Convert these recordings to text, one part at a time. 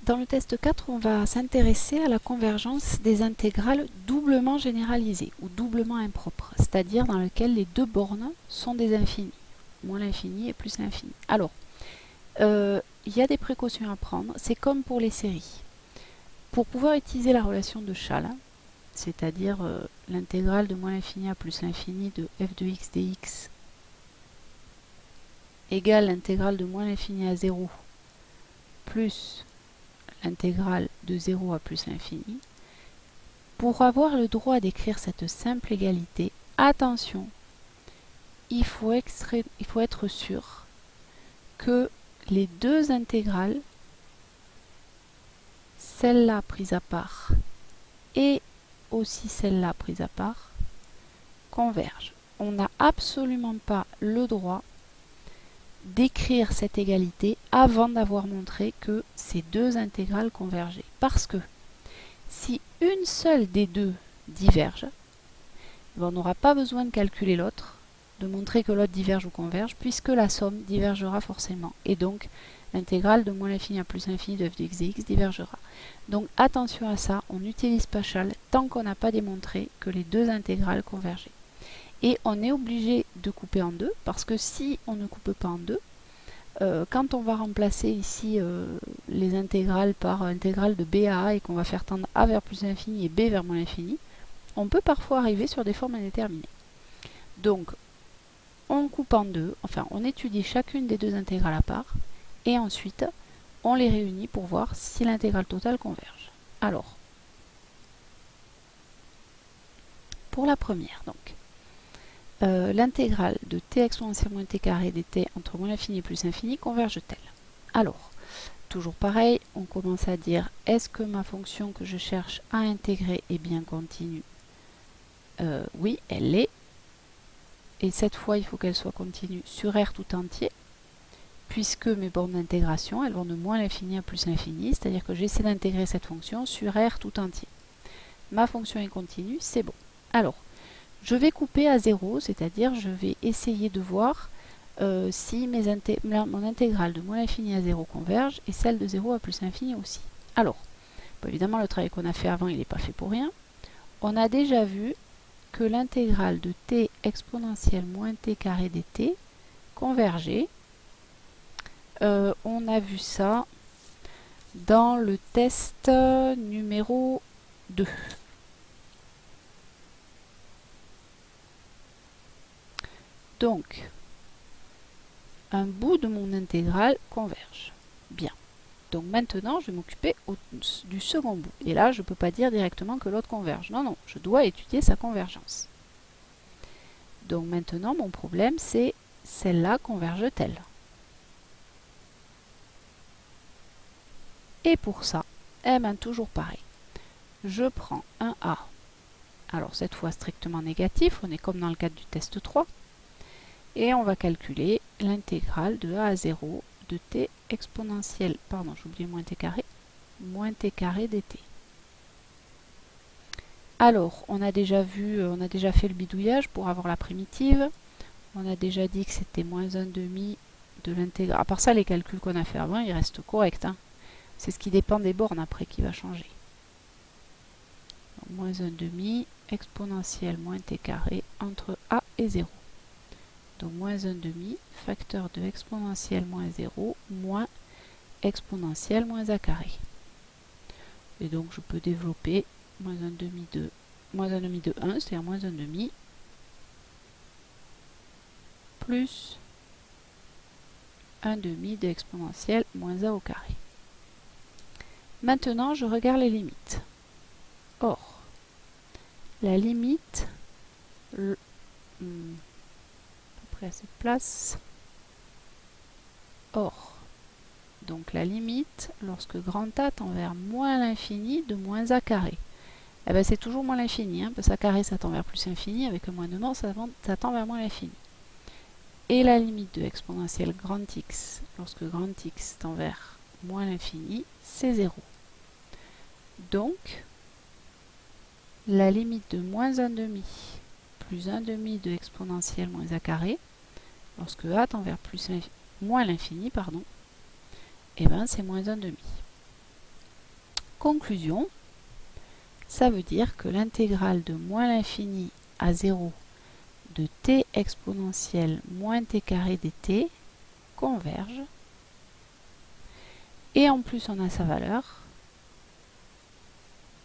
Dans le test 4, on va s'intéresser à la convergence des intégrales doublement généralisées ou doublement impropres, c'est-à-dire dans lequel les deux bornes sont des infinis, moins l'infini et plus l'infini. Alors, il y a des précautions à prendre, c'est comme pour les séries. Pour pouvoir utiliser la relation de Chasles, c'est-à-dire l'intégrale de moins l'infini à plus l'infini de f de x dx égale l'intégrale de moins l'infini à 0 plus l'intégrale de 0 à plus l'infini. Pour avoir le droit d'écrire cette simple égalité, attention, il faut être sûr que les deux intégrales, celle-là prise à part et aussi celle-là prise à part, convergent. On n'a absolument pas le droit d'écrire cette égalité avant d'avoir montré que ces deux intégrales convergeaient. Parce que si une seule des deux diverge, on n'aura pas besoin de calculer l'autre, de montrer que l'autre diverge ou converge, puisque la somme divergera forcément. Et donc, l'intégrale de moins l'infini à plus l'infini de f de x dx divergera. Donc attention à ça, on n'utilise pas Chasles tant qu'on n'a pas démontré que les deux intégrales convergeaient. Et on est obligé de couper en deux, parce que si on ne coupe pas en deux, quand on va remplacer ici les intégrales par intégrale de b à a et qu'on va faire tendre a vers plus l'infini et b vers moins l'infini, on peut parfois arriver sur des formes indéterminées. Donc, on coupe en deux, enfin on étudie chacune des deux intégrales à part, et ensuite on les réunit pour voir si l'intégrale totale converge. Alors, pour la première, donc, l'intégrale de t exponentielle moins t carré dt entre moins l'infini et plus l'infini converge-t-elle? Alors, toujours pareil, on commence à dire, est-ce que ma fonction que je cherche à intégrer est bien continue? Oui, elle l'est. Et cette fois, il faut qu'elle soit continue sur R tout entier, puisque mes bornes d'intégration, elles vont de moins l'infini à plus l'infini, c'est-à-dire que j'essaie d'intégrer cette fonction sur R tout entier. Ma fonction est continue, c'est bon. Alors, je vais couper à 0, c'est-à-dire je vais essayer de voir si mon intégrale de moins l'infini à 0 converge et celle de 0 à plus l'infini aussi. Alors, bon, évidemment, le travail qu'on a fait avant, il n'est pas fait pour rien. On a déjà vu que l'intégrale de t exponentielle moins t carré dt convergeait. On a vu ça dans le test numéro 2. Donc, un bout de mon intégrale converge. Bien. Donc maintenant, je vais m'occuper du second bout. Et là, je ne peux pas dire directement que l'autre converge. Non, non, je dois étudier sa convergence. Donc maintenant, mon problème, c'est celle-là converge-t-elle? Et pour ça, eh bien, toujours pareil. Je prends un a. Alors cette fois strictement négatif, on est comme dans le cadre du test 3. Et on va calculer l'intégrale de a à 0 de t exponentielle, pardon, j'ai oublié moins t carré dt. Alors, on a déjà fait le bidouillage pour avoir la primitive. On a déjà dit que c'était moins 1,5 de l'intégrale. À part ça, les calculs qu'on a fait avant, ils restent corrects. Hein. C'est ce qui dépend des bornes après qui va changer. Donc, moins 1,5 exponentielle moins t carré entre a et 0. Donc moins 1,5 facteur de exponentielle moins 0 moins exponentielle moins a carré. Et donc je peux développer moins 1,5 de 1, c'est-à-dire moins 1,5 plus 1,5 de exponentielle moins a au carré. Maintenant, je regarde les limites. Or, la limite, à cette place. Or, donc la limite, lorsque grand A tend vers moins l'infini de moins A carré. Eh bien, c'est toujours moins l'infini, hein, parce que A carré ça tend vers plus l'infini, avec un moins de mort, ça tend vers moins l'infini. Et la limite de exponentielle grand X, lorsque grand X tend vers moins l'infini, c'est 0. Donc, la limite de moins 1,5 plus 1,5 de exponentielle moins A carré, lorsque A tend vers moins l'infini, pardon, et bien c'est moins 1,5. Conclusion, ça veut dire que l'intégrale de moins l'infini à 0 de t exponentielle moins t carré dt converge. Et en plus, on a sa valeur.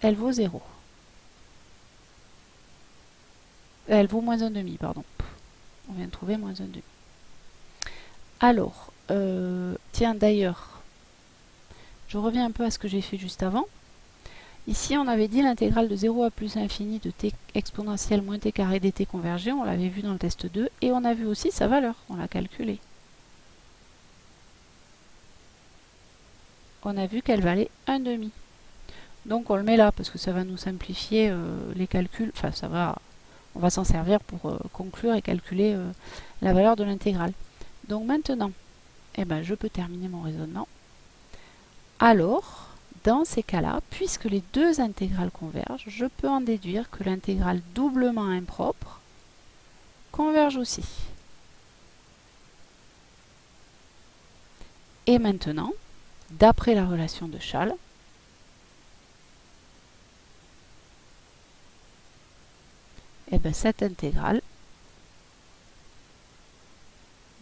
Elle vaut 0. Elle vaut moins 1,5, pardon. On vient de trouver moins 1,5. Alors, tiens d'ailleurs, je reviens un peu à ce que j'ai fait juste avant. Ici, on avait dit l'intégrale de 0 à plus l'infini de t exponentielle moins t carré dt convergé. On l'avait vu dans le test 2. Et on a vu aussi sa valeur. On l'a calculée. On a vu qu'elle valait 1,5. Donc on le met là parce que ça va nous simplifier les calculs. Enfin, on va s'en servir pour conclure et calculer la valeur de l'intégrale. Donc maintenant, eh ben, je peux terminer mon raisonnement. Alors, dans ces cas-là, puisque les deux intégrales convergent, je peux en déduire que l'intégrale doublement impropre converge aussi. Et maintenant, d'après la relation de Schall, eh ben, cette intégrale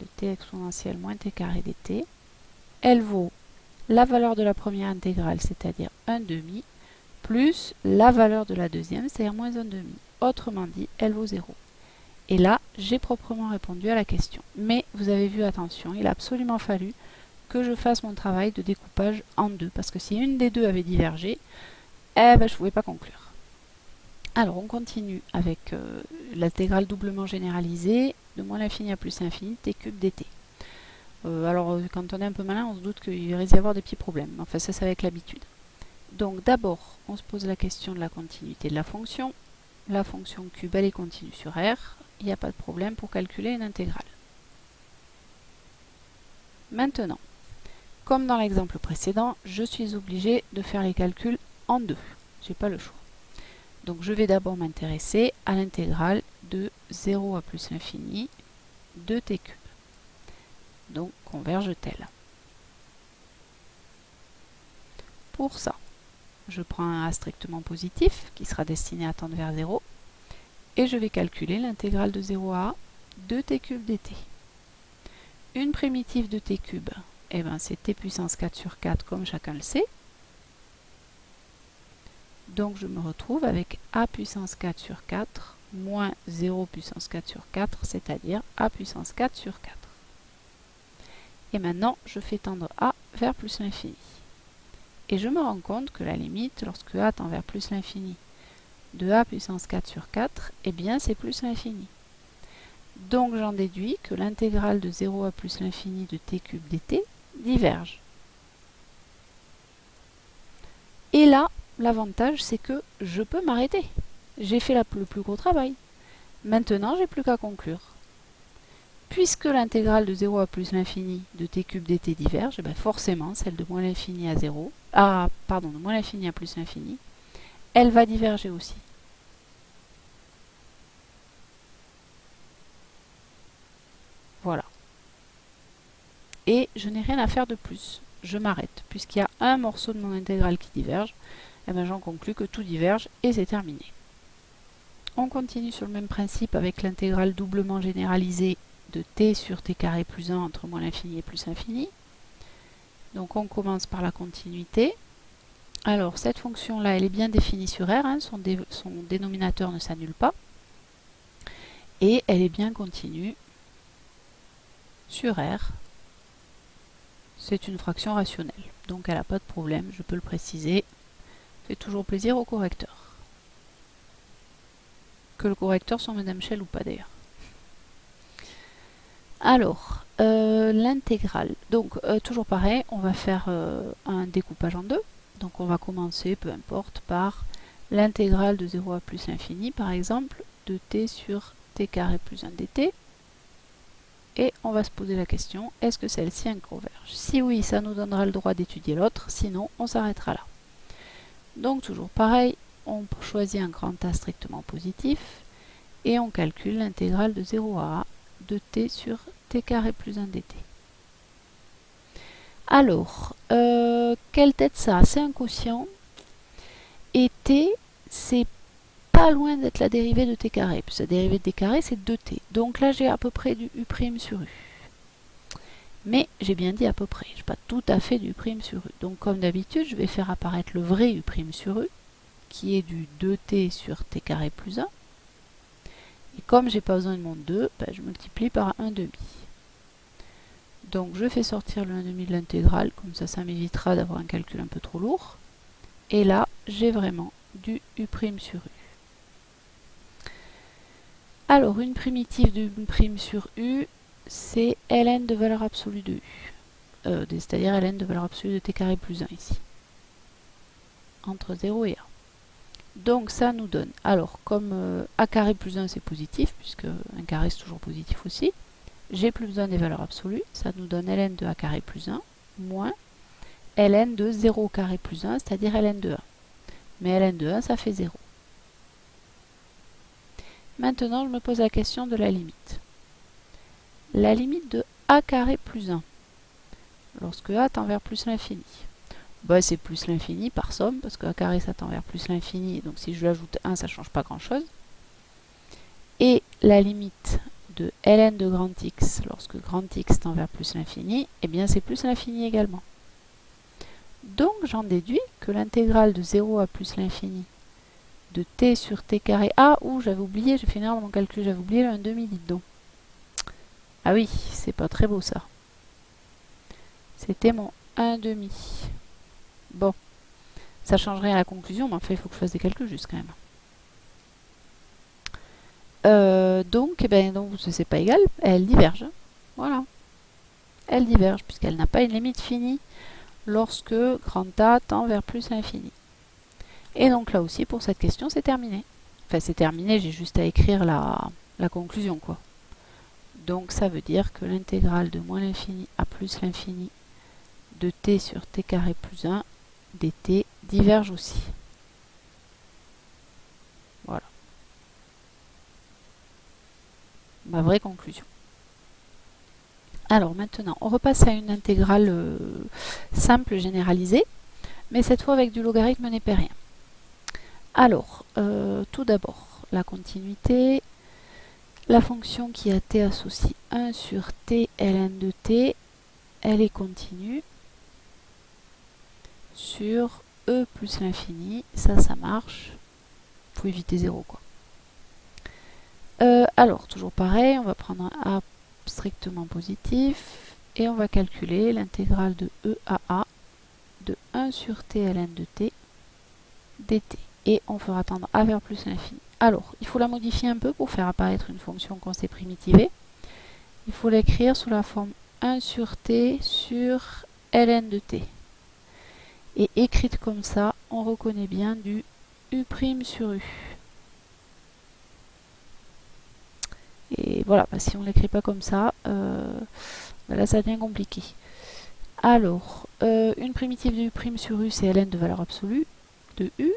de t exponentielle moins t carré dt, elle vaut la valeur de la première intégrale, c'est-à-dire 1,5, plus la valeur de la deuxième, c'est-à-dire moins 1,5. Autrement dit, elle vaut 0. Et là, j'ai proprement répondu à la question. Mais vous avez vu, attention, il a absolument fallu que je fasse mon travail de découpage en deux, parce que si une des deux avait divergé, eh ben, je ne pouvais pas conclure. Alors, on continue avec l'intégrale doublement généralisée de moins l'infini à plus l'infini, t cube dt. Alors, quand on est un peu malin, on se doute qu'il risque d'y avoir des petits problèmes. Enfin, ça, c'est avec l'habitude. Donc, d'abord, on se pose la question de la continuité de la fonction. La fonction cube, elle est continue sur R. Il n'y a pas de problème pour calculer une intégrale. Maintenant, comme dans l'exemple précédent, je suis obligée de faire les calculs en deux. Je n'ai pas le choix. Donc, je vais d'abord m'intéresser à l'intégrale de 0 à plus l'infini de t cube. Donc, converge-t-elle? Pour ça, je prends un a strictement positif qui sera destiné à tendre vers 0 et je vais calculer l'intégrale de 0 à a de t cube dt. Une primitive de t cube, eh ben, c'est t puissance 4 sur 4 comme chacun le sait. Donc je me retrouve avec a puissance 4 sur 4 moins 0 puissance 4 sur 4, c'est-à-dire a puissance 4 sur 4. Et maintenant, je fais tendre a vers plus l'infini. Et je me rends compte que la limite, lorsque a tend vers plus l'infini, de a puissance 4 sur 4, eh bien c'est plus l'infini. Donc j'en déduis que l'intégrale de 0 à plus l'infini de t cube dt diverge. Et là, l'avantage, c'est que je peux m'arrêter. J'ai fait le plus gros travail. Maintenant, j'ai plus qu'à conclure. Puisque l'intégrale de 0 à plus l'infini de t cube dt diverge, eh bien forcément, celle de moins l'infini à 0, de moins l'infini à plus l'infini, elle va diverger aussi. Voilà. Et je n'ai rien à faire de plus. Je m'arrête. Puisqu'il y a un morceau de mon intégrale qui diverge, eh bien j'en conclus que tout diverge et c'est terminé. On continue sur le même principe avec l'intégrale doublement généralisée de t sur t carré plus 1 entre moins l'infini et plus l'infini. Donc on commence par la continuité. Alors cette fonction-là, elle est bien définie sur R, hein, son dénominateur ne s'annule pas. Et elle est bien continue sur R. C'est une fraction rationnelle, donc elle n'a pas de problème, je peux le préciser. Fait toujours plaisir au correcteur. Que le correcteur soit Madame Shell ou pas d'ailleurs. Alors, l'intégrale. Donc, toujours pareil, on va faire un découpage en deux. Donc, on va commencer, peu importe, par l'intégrale de 0 à plus l'infini, par exemple, de t sur t carré plus 1 dt. Et on va se poser la question, est-ce que celle-ci converge? Si oui, ça nous donnera le droit d'étudier l'autre, sinon on s'arrêtera là. Donc, toujours pareil, on choisit un grand A strictement positif, et on calcule l'intégrale de 0 à a de t sur t carré plus 1 dt. Alors, quelle tête ça? C'est un quotient. Et t, c'est pas loin d'être la dérivée de t carré. Puis la dérivée de t carré, c'est 2t. Donc là, j'ai à peu près du u' sur u. Mais j'ai bien dit à peu près. Je n'ai pas tout à fait du u' sur u. Donc comme d'habitude, je vais faire apparaître le vrai u' sur u, qui est du 2t sur t carré plus 1. Et comme j'ai pas besoin de mon 2, ben, je multiplie par 1/2. Donc je fais sortir le 1/2 de l'intégrale, comme ça m'évitera d'avoir un calcul un peu trop lourd. Et là, j'ai vraiment du u' sur u. Alors, une primitive de u' sur u, c'est ln de valeur absolue de u. C'est-à-dire ln de valeur absolue de t carré plus 1 ici. Entre 0 et 1. Donc ça nous donne, alors comme a carré plus 1 c'est positif, puisque un carré c'est toujours positif aussi, j'ai plus besoin des valeurs absolues, ça nous donne ln de a carré plus 1 moins ln de 0 au carré plus 1, c'est-à-dire ln de 1. Mais ln de 1 ça fait 0. Maintenant je me pose la question de la limite. La limite de a carré plus 1, lorsque a tend vers plus l'infini. Bah, c'est plus l'infini par somme, parce que a carré ça tend vers plus l'infini, donc si je lui ajoute 1, ça ne change pas grand chose. Et la limite de ln de grand x, lorsque grand x tend vers plus l'infini, eh bien c'est plus l'infini également. Donc j'en déduis que l'intégrale de 0 à plus l'infini de t sur t carré, j'avais oublié, j'ai fait une erreur dans mon calcul, j'avais oublié le 1/2, dites donc. Ah oui, c'est pas très beau ça. C'était mon 1/2. Bon, ça change rien à la conclusion, mais enfin il faut que je fasse des calculs juste quand même. Donc c'est pas égal, elle diverge. Voilà. Elle diverge puisqu'elle n'a pas une limite finie lorsque grand A tend vers plus l'infini. Et donc là aussi, pour cette question, c'est terminé. Enfin, c'est terminé, j'ai juste à écrire la conclusion, quoi. Donc ça veut dire que l'intégrale de moins l'infini à plus l'infini de t sur t carré plus 1 dt diverge aussi. Voilà. Ma vraie conclusion. Alors maintenant, on repasse à une intégrale simple généralisée, mais cette fois avec du logarithme népérien. Alors, tout d'abord, la continuité. La fonction qui a t associe 1 sur t ln de t, elle est continue sur e plus l'infini. Ça marche. Il faut éviter 0, quoi. Alors, toujours pareil, on va prendre un a strictement positif et on va calculer l'intégrale de e à a de 1 sur t ln de t dt. Et on fera tendre a vers plus l'infini. Alors, il faut la modifier un peu pour faire apparaître une fonction qu'on sait primitivée. Il faut l'écrire sous la forme 1 sur t sur ln de t. Et écrite comme ça, on reconnaît bien du u' sur u. Et voilà, si on ne l'écrit pas comme ça, là ça devient compliqué. Alors, une primitive de u' sur u, c'est ln de valeur absolue de u.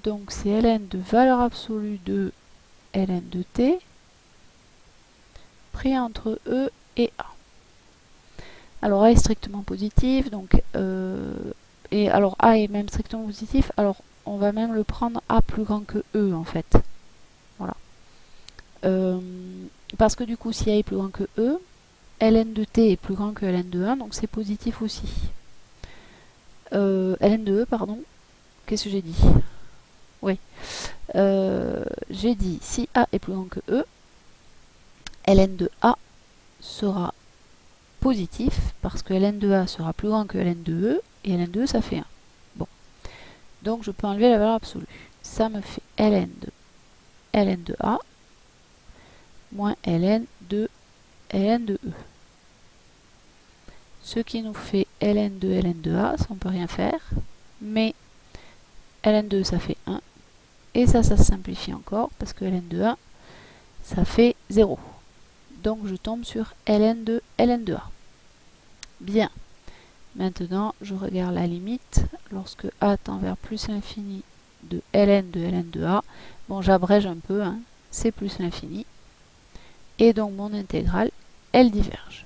Donc c'est ln de valeur absolue de ln de t pris entre e et a. Alors a est strictement positif, donc et alors a est même strictement positif, alors on va même le prendre a plus grand que e en fait. Voilà. Parce que du coup si a est plus grand que e, ln de t est plus grand que ln de 1, donc c'est positif aussi. Ln de e, pardon, qu'est-ce que j'ai dit? Oui. J'ai dit si a est plus grand que e, ln de a sera positif parce que ln de a sera plus grand que ln de e et ln de e ça fait 1. Bon. Donc je peux enlever la valeur absolue. Ça me fait ln de a moins ln de e. Ce qui nous fait ln de a, ça on peut rien faire, mais ln de e ça fait 1. Et ça se simplifie encore parce que ln de a ça fait 0. Donc je tombe sur ln de a. Bien. Maintenant, je regarde la limite. Lorsque a tend vers plus l'infini de ln de a, bon, j'abrège un peu, hein, c'est plus l'infini. Et donc mon intégrale, elle diverge.